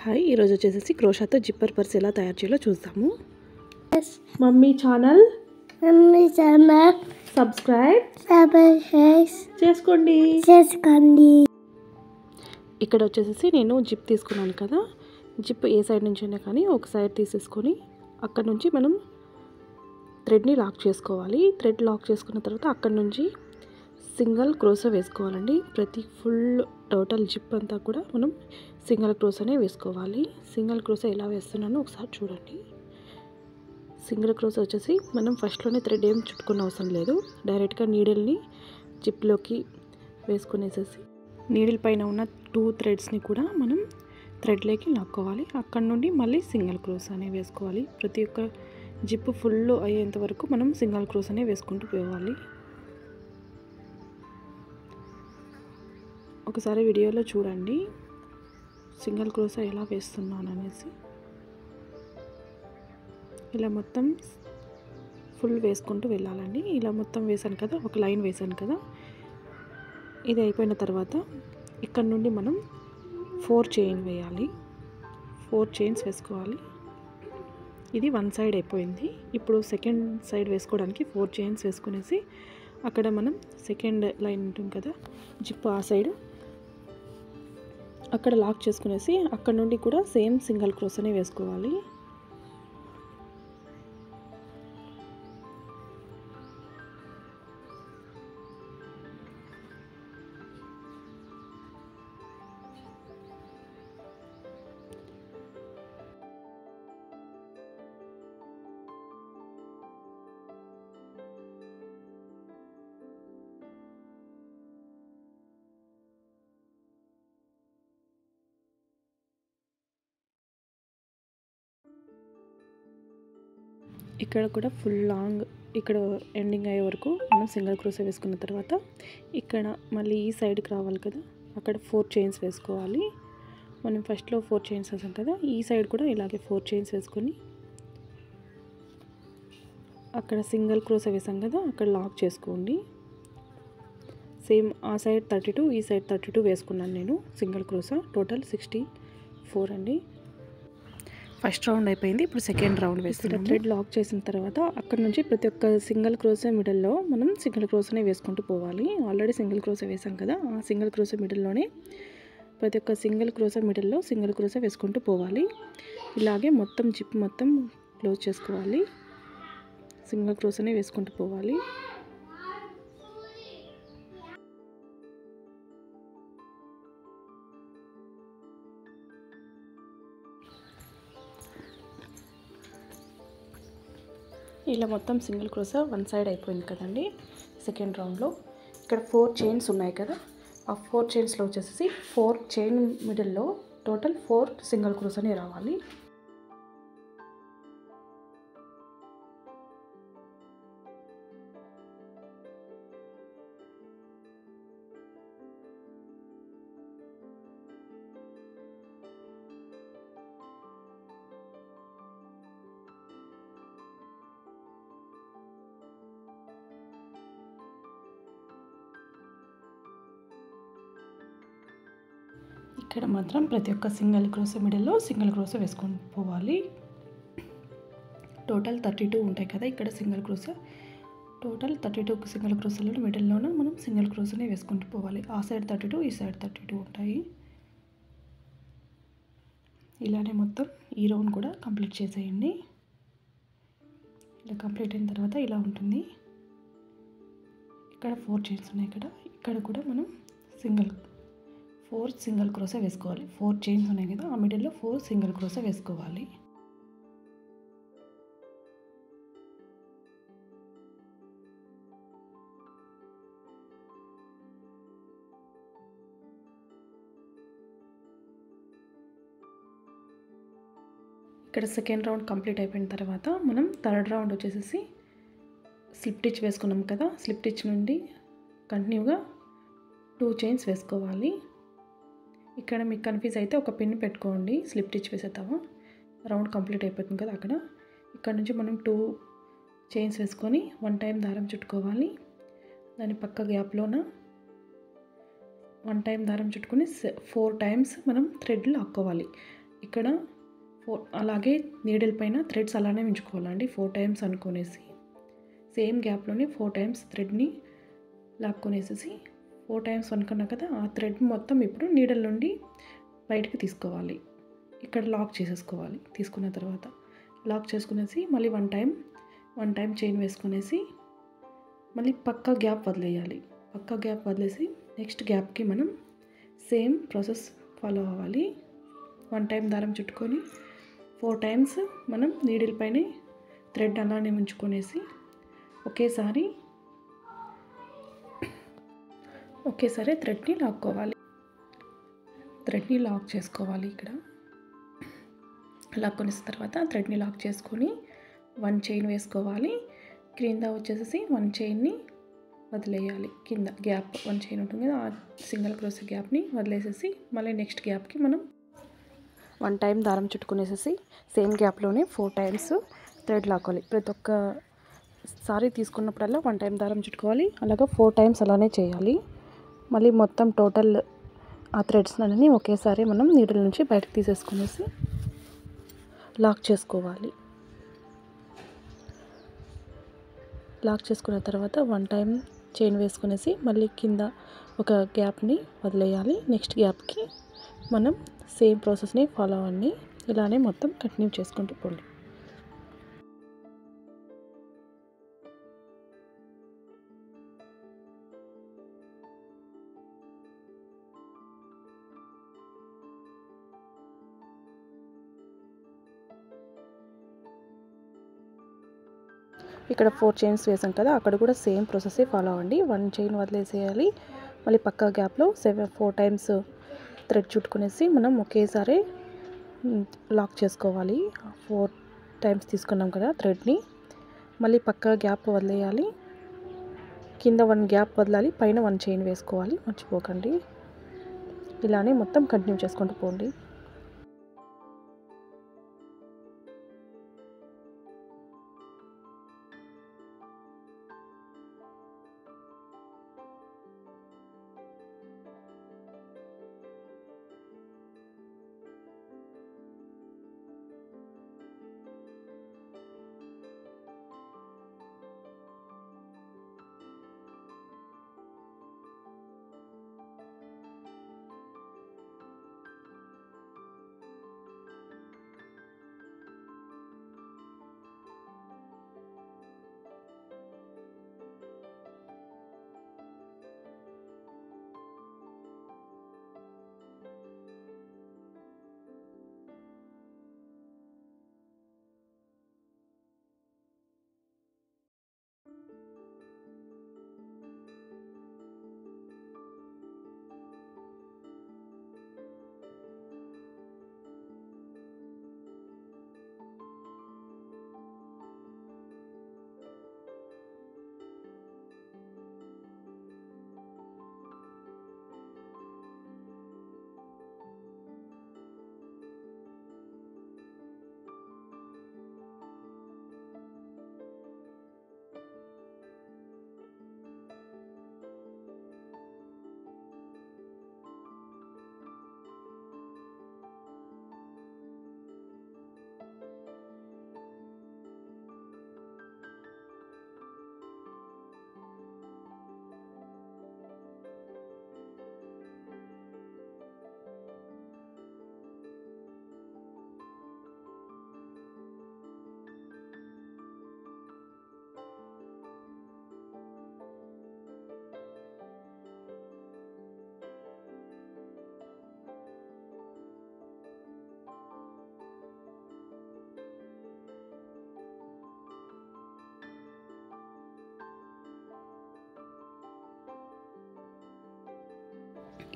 Hi, ఈరోజు వచ్చేసి క్రోషాతో zipper purse ఎలా తయారు చేయాలో చూద్దాము. మమ్మీ ఛానల్ సబ్స్క్రైబ్ చేసుకోండి. ఇక్కడ వచ్చేసి నేను జిప్ తీసుకున్నాను కదా, జిప్ ఏ సైడ్ నుంచి అయినా కానీ ఒక సైడ్ తీసేసుకొని అక్కడ నుంచి మనం థ్రెడ్ని లాక్ చేసుకోవాలి. థ్రెడ్ లాక్ చేసుకున్న తర్వాత అక్కడ నుంచి సింగిల్ క్రోసా వేసుకోవాలండి. ప్రతి ఫుల్ టోటల్ జిప్ అంతా కూడా మనం సింగిల్ క్రోసానే వేసుకోవాలి. సింగిల్ క్రోసా ఎలా వేస్తున్నానో ఒకసారి చూడండి. సింగిల్ క్రోసా వచ్చేసి మనం ఫస్ట్లోనే థ్రెడ్ ఏం చుట్టుకున్న అవసరం లేదు. డైరెక్ట్గా నీడిల్ని జిప్లోకి వేసుకునేసేసి నీడిల్ పైన ఉన్న 2 థ్రెడ్స్ని కూడా మనం థ్రెడ్లోకి లాక్కోవాలి. అక్కడ నుండి మళ్ళీ సింగిల్ క్రోసానే వేసుకోవాలి. ప్రతి ఒక్క జిప్ ఫుల్ అయ్యేంత వరకు మనం సింగిల్ క్రోసానే వేసుకుంటూ పోవాలి. ఒకసారి వీడియోలో చూడండి సింగిల్ క్రోసా ఎలా వేస్తున్నాను అనేసి. ఇలా మొత్తం ఫుల్ వేసుకుంటూ వెళ్ళాలండి. ఇలా మొత్తం వేసాను కదా, ఒక లైన్ వేసాను కదా. ఇది అయిపోయిన తర్వాత ఇక్కడ నుండి మనం 4 చైన్ వేయాలి. 4 చైన్స్ వేసుకోవాలి. ఇది 1 సైడ్ అయిపోయింది. ఇప్పుడు సెకండ్ సైడ్ వేసుకోవడానికి 4 చైన్స్ వేసుకునేసి అక్కడ మనం సెకండ్ లైన్ ఉంటుంది కదా జిప్, ఆ సైడ్ అక్కడ లాక్ చేసుకునేసి అక్కడ నుండి కూడా సేమ్ సింగిల్ క్రోసానే వేసుకోవాలి. ఇక్కడ కూడా ఫుల్ లాంగ్ ఇక్కడ ఎండింగ్ అయ్యే వరకు మనం సింగిల్ క్రోసా వేసుకున్న తర్వాత ఇక్కడ మళ్ళీ ఈ సైడ్కి రావాలి కదా, అక్కడ 4 చైన్స్ వేసుకోవాలి. మనం ఫస్ట్లో 4 చైన్స్ వేసాం కదా, ఈ సైడ్ కూడా ఇలాగే 4 చైన్స్ వేసుకొని అక్కడ సింగిల్ క్రోసా వేసాం కదా, అక్కడ లాక్ చేసుకోండి. సేమ్ ఆ సైడ్ 32, ఈ సైడ్ 32 వేసుకున్నాను నేను సింగిల్ క్రోసా. టోటల్ 64 అండి. ఫస్ట్ రౌండ్ అయిపోయింది. ఇప్పుడు సెకండ్ రౌండ్ వేస్తున్నాము. థ్రెడ్ లాక్ చేసిన తర్వాత అక్కడ నుంచి ప్రతి ఒక్క సింగిల్ క్రోసా మిడిల్లో మనం సింగిల్ క్రోసానే వేసుకుంటూ పోవాలి. ఆల్రెడీ సింగిల్ క్రోసా వేసాం కదా, ఆ సింగిల్ క్రోసా మిడిల్లోనే ప్రతి ఒక్క సింగిల్ క్రోసా మిడిల్లో సింగిల్ క్రోసా వేసుకుంటూ పోవాలి. ఇలాగే మొత్తం జిప్ మొత్తం క్లోజ్ చేసుకోవాలి. సింగిల్ క్రోసానే వేసుకుంటూ పోవాలి. ఇలా మొత్తం సింగిల్ క్రోసా 1 సైడ్ అయిపోయింది కదండి. సెకండ్ రౌండ్లో ఇక్కడ 4 చైన్స్ ఉన్నాయి కదా, ఆ 4 చైన్స్లో వచ్చేసి 4 చైన్ మిడిల్లో టోటల్ 4 సింగిల్ క్రోసానే రావాలి. ఇక్కడ మాత్రం ప్రతి ఒక్క సింగిల్ క్రోసా మిడిల్లో సింగిల్ క్రోసా వేసుకొని పోవాలి. టోటల్ 32 ఉంటాయి కదా ఇక్కడ సింగిల్ క్రోసా. టోటల్ 32 సింగిల్ క్రోసాలో మిడిల్లోనే మనం సింగిల్ క్రోసానే వేసుకుంటూ పోవాలి. ఆ సైడ్ 32, ఈ సైడ్ 32 ఉంటాయి. ఇలానే మొత్తం ఈ రౌండ్ కూడా కంప్లీట్ చేసేయండి. ఇలా కంప్లీట్ అయిన తర్వాత ఇలా ఉంటుంది. ఇక్కడ 4 చైన్స్ ఉన్నాయి కదా, ఇక్కడ కూడా మనం 4 సింగిల్ క్రోసా వేసుకోవాలి. 4 చైన్స్ ఉన్నాయి కదా, ఆ మిడిల్లో 4 సింగిల్ క్రోసా వేసుకోవాలి. ఇక్కడ సెకండ్ రౌండ్ కంప్లీట్ అయిపోయిన తర్వాత మనం థర్డ్ రౌండ్ వచ్చేసి స్లిప్ టిచ్ వేసుకున్నాం కదా, స్లిప్ టిచ్ నుండి కంటిన్యూగా 2 చైన్స్ వేసుకోవాలి. ఇక్కడ మీకు కన్ఫ్యూజ్ అయితే ఒక పిన్ పెట్టుకోండి. స్లిప్ టిచ్ వేసేద్దాము. రౌండ్ కంప్లీట్ అయిపోతుంది కదా, అక్కడ ఇక్కడ నుంచి మనం 2 చైన్స్ వేసుకొని 1 టైం దారం చుట్టుకోవాలి. దాని పక్క గ్యాప్లోన 1 టైం దారం చుట్టుకొని 4 టైమ్స్ మనం థ్రెడ్ లాక్కోవాలి. ఇక్కడ అలాగే నీడిల్ పైన థ్రెడ్స్ అలానే ఉంచుకోవాలండి 4 టైమ్స్ అనుకునేసి సేమ్ గ్యాప్లోనే 4 టైమ్స్ థ్రెడ్ని లాక్కునేసేసి 4 టైమ్స్ అనుకున్నా కదా ఆ థ్రెడ్ మొత్తం ఇప్పుడు నీడిల్ నుండి బయటకు తీసుకోవాలి. ఇక్కడ లాక్ చేసేసుకోవాలి. తీసుకున్న తర్వాత లాక్ చేసుకునేసి మళ్ళీ వన్ టైం చైన్ వేసుకునేసి మళ్ళీ పక్కా గ్యాప్ వదిలేయాలి. పక్కా గ్యాప్ వదిలేసి నెక్స్ట్ గ్యాప్కి మనం సేమ్ ప్రాసెస్ ఫాలో అవ్వాలి. 1 టైం దారం చుట్టుకొని 4 టైమ్స్ మనం నీడిల్ పైన థ్రెడ్ అలానే ఉంచుకొనేసి ఒకేసారి థ్రెడ్ని లాక్కోవాలి. థ్రెడ్ని లాక్ చేసుకోవాలి. ఇక్కడ లాక్కొనేసిన తర్వాత థ్రెడ్ని లాక్ చేసుకొని 1 చైన్ వేసుకోవాలి. క్రింద వచ్చేసి 1 చైన్ని వదిలేయాలి. కింద గ్యాప్ 1 చైన్ ఉంటుంది కదా ఆ సింగిల్ క్రోషే గ్యాప్ని వదిలేసేసి మళ్ళీ నెక్స్ట్ గ్యాప్కి మనం 1 టైం దారం చుట్టుకునేసేసి సేమ్ గ్యాప్లోనే 4 టైమ్స్ థ్రెడ్ లాక్కోవాలి. ప్రతి ఒక్క సారీ తీసుకున్నప్పుడల్లా 1 టైం దారం చుట్టుకోవాలి. అలాగే 4 టైమ్స్ అలానే చేయాలి. మళ్ళీ మొత్తం టోటల్ ఆ థ్రెడ్స్ అన్నీ ఒకేసారి మనం నీడిల్ నుంచి బయటకు తీసేసుకునేసి లాక్ చేసుకోవాలి. లాక్ చేసుకున్న తర్వాత 1 టైం చైన్ వేసుకునేసి మళ్ళీ కింద ఒక గ్యాప్ని వదిలేయాలి. నెక్స్ట్ గ్యాప్కి మనం సేమ్ ప్రాసెస్ని ఫాలో అవ్వండి. ఇలానే మొత్తం కంటిన్యూ చేసుకుంటూ పోండి. ఇక్కడ 4 చైన్స్ వేసాం కదా అక్కడ కూడా సేమ్ ప్రాసెస్ ఫాలో అవ్వండి. 1 చైన్ వదిలేసేయాలి. మళ్ళీ పక్కా గ్యాప్లో 4 టైమ్స్ థ్రెడ్ చుట్టుకునేసి మనం ఒకేసారి లాక్ చేసుకోవాలి. 4 టైమ్స్ తీసుకున్నాం కదా థ్రెడ్ని మళ్ళీ పక్కా గ్యాప్ వదిలేయాలి. కింద 1 గ్యాప్ వదలాలి. పైన 1 చైన్ వేసుకోవాలి. మర్చిపోకండి. ఇలానే మొత్తం కంటిన్యూ చేసుకుంటూ పోండి.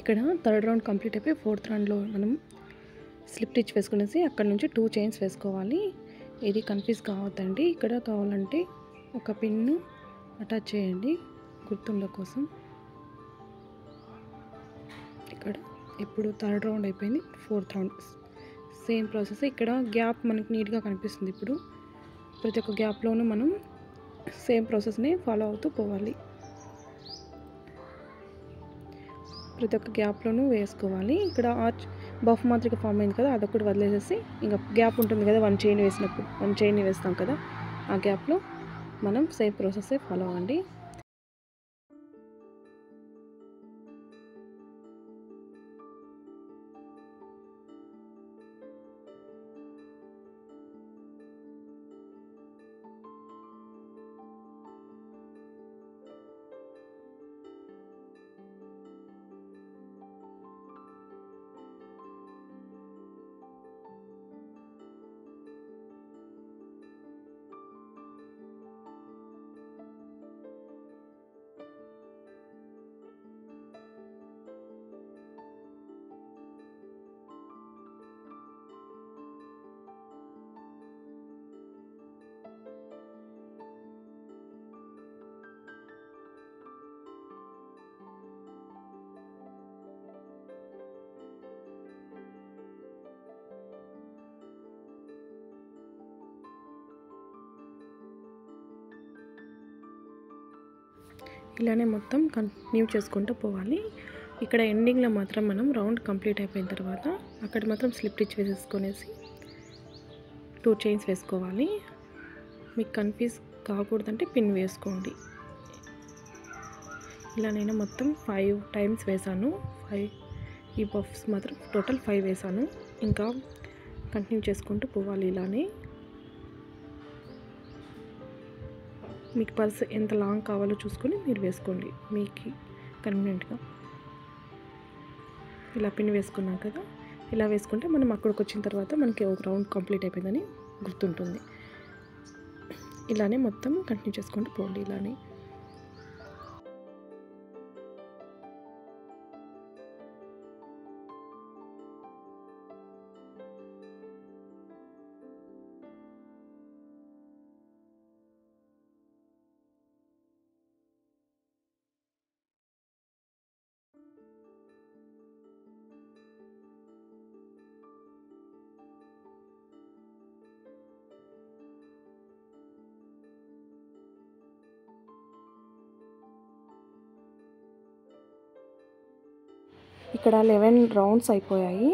ఇక్కడ థర్డ్ రౌండ్ కంప్లీట్ అయిపోయి 4th రౌండ్లో మనం స్లిప్ స్టిచ్ వేసుకునేసి అక్కడ నుంచి 2 చైన్స్ వేసుకోవాలి. ఇది కన్ఫ్యూజ్ కావద్దండి. ఇక్కడ కావాలంటే ఒక పిన్ను అటాచ్ చేయండి గుర్తుండ కోసం. ఇక్కడ ఇప్పుడు థర్డ్ రౌండ్ అయిపోయింది. 4th round same process. ఇక్కడ గ్యాప్ మనకి నీట్గా కనిపిస్తుంది. ఇప్పుడు ప్రతి ఒక్క గ్యాప్లోనూ మనం సేమ్ ప్రాసెస్ని ఫాలో అవుతూ పోవాలి. ప్రతి ఒక్క గ్యాప్లోనూ వేసుకోవాలి. ఇక్కడ బఫ్ మాత్రిక ఫామ్ అయింది కదా, అదొకటి వదిలేసేసి ఇంకా గ్యాప్ ఉంటుంది కదా, 1 చైన్ వేసినప్పుడు 1 చైన్ వేస్తాం కదా, ఆ గ్యాప్లో మనం సేమ్ ప్రాసెస్ ఫాలో అవ్వండి. ఇలానే మొత్తం కంటిన్యూ చేసుకుంటూ పోవాలి. ఇక్కడ ఎండింగ్లో మాత్రం మనం రౌండ్ కంప్లీట్ అయిపోయిన తర్వాత అక్కడ మాత్రం స్లిప్ స్టిచ్ వేసేసుకొనేసి 2 చైన్స్ వేసుకోవాలి. మీకు కన్ఫ్యూజ్ కాకూడదంటే పిన్ వేసుకోండి. ఇలా నేను మొత్తం 5 టైమ్స్ వేసాను. 5 ఈ పఫ్స్ మాత్రం టోటల్ 5 వేసాను. ఇంకా కంటిన్యూ చేసుకుంటూ పోవాలి. ఇలానే మీకు పర్స్ ఎంత లాంగ్ కావాలో చూసుకొని మీరు వేసుకోండి మీకు కన్వీనియంట్గా. ఇలా పిన్ వేసుకున్నాం కదా, ఇలా వేసుకుంటే మనం అక్కడికి వచ్చిన తర్వాత మనకి ఒక రౌండ్ కంప్లీట్ అయిపోయిందని గుర్తుంటుంది. ఇలానే మొత్తం కంటిన్యూ చేసుకుంటూ పోండి. ఇలానే ఇక్కడ 11 రౌండ్స్ అయిపోయాయి.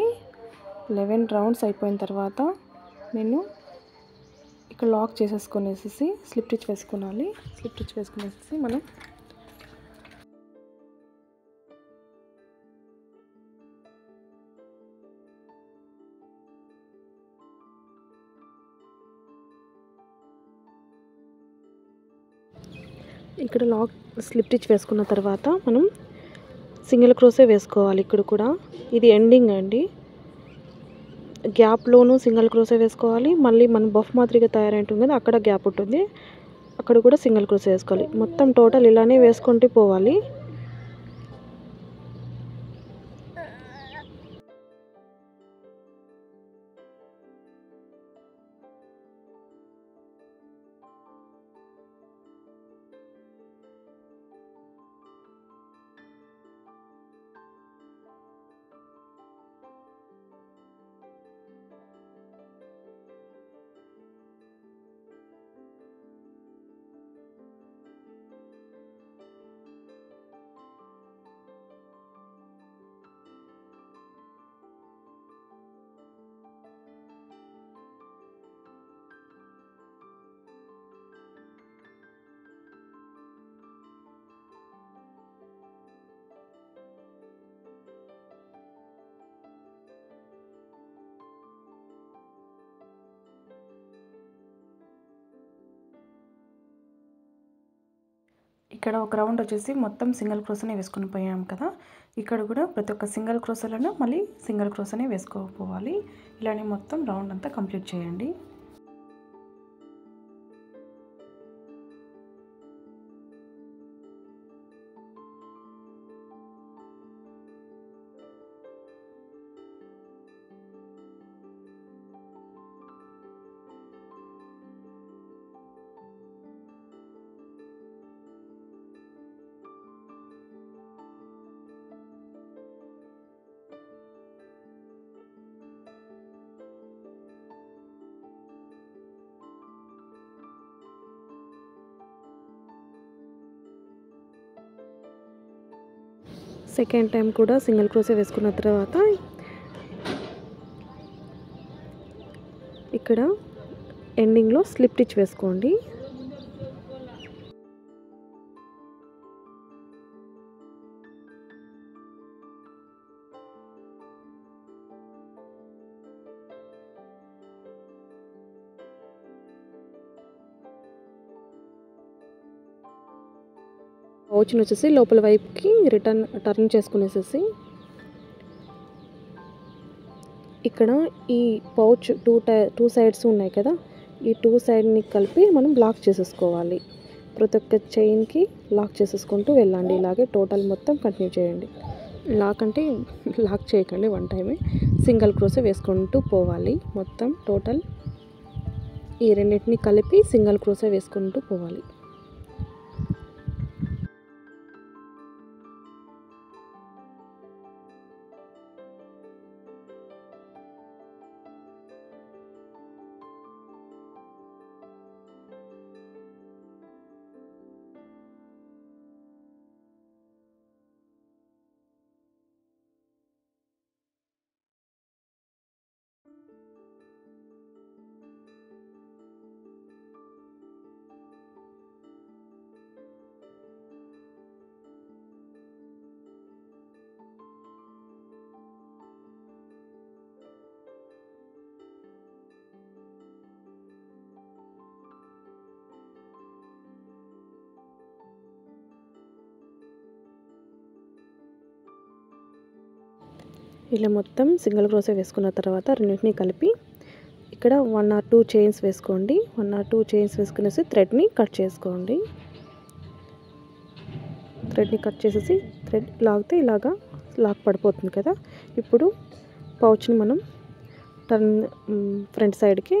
11 రౌండ్స్ అయిపోయిన తర్వాత నేను ఇక్కడ లాక్ చేసేసుకునేసి స్లిప్ స్టిచ్ వేసుకోవాలి. స్లిప్ స్టిచ్ వేసుకునేసి మనం ఇక్కడ లాక్ స్లిప్ స్టిచ్ వేసుకున్న తర్వాత మనం సింగిల్ క్రోసే వేసుకోవాలి. ఇక్కడ కూడా ఇది ఎండింగ్ అండి. గ్యాప్లోనూ సింగిల్ క్రోసే వేసుకోవాలి. మళ్ళీ మనం బఫ్ మాత్రిగా తయారైంటుంది కదా, అక్కడ గ్యాప్ ఉంటుంది, అక్కడ కూడా సింగిల్ క్రోసే వేసుకోవాలి. మొత్తం టోటల్ ఇలానే వేసుకుంటూ పోవాలి. ఇక్కడ ఒక రౌండ్ వచ్చేసి మొత్తం సింగిల్ క్రోస్నే వేసుకొని పోయాం కదా, ఇక్కడ కూడా ప్రతి ఒక్క సింగిల్ క్రోస్లోనే మళ్ళీ సింగిల్ క్రోస్నే వేసుకోవాలి. ఇలానే మొత్తం రౌండ్ అంతా కంప్లీట్ చేయండి. సెకండ్ టైం కూడా సింగిల్ క్రోసే వేసుకున్న తర్వాత ఇక్కడ ఎండింగ్లో స్లిప్ స్టిచ్ వేసుకోండి. పౌచ్ని వచ్చేసి లోపల వైపుకి టర్న్ చేసుకునేసేసి ఇక్కడ ఈ పౌచ్ టూ సైడ్స్ ఉన్నాయి కదా, ఈ టూ సైడ్ని కలిపి మనం లాక్ చేసేసుకోవాలి. ప్రతి ఒక్క చైన్కి లాక్ చేసేసుకుంటూ వెళ్ళండి. ఇలాగే టోటల్ మొత్తం కంటిన్యూ చేయండి. లాక్ అంటే లాక్ చేయకండి, వన్ టైమే సింగిల్ క్రోసే వేసుకుంటూ పోవాలి. మొత్తం టోటల్ ఈ రెండింటిని కలిపి సింగిల్ క్రోసే వేసుకుంటూ పోవాలి. ఇలా మొత్తం సింగిల్ క్రోసే వేసుకున్న తర్వాత రెండింటిని కలిపి ఇక్కడ 1 or 2 చైన్స్ వేసుకోండి. 1 or 2 చైన్స్ వేసుకునేసి థ్రెడ్ని కట్ చేసుకోండి. థ్రెడ్ని కట్ చేసేసి థ్రెడ్ లాగితే ఇలాగా లాక్ పడిపోతుంది కదా. ఇప్పుడు పౌచ్ని మనం ఫ్రంట్ సైడ్కి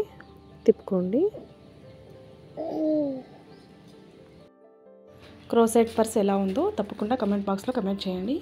తిప్పుకోండి. క్రోసెట్ పర్స్ ఎలా ఉందో తప్పకుండా కమెంట్ బాక్స్లో కమెంట్ చేయండి.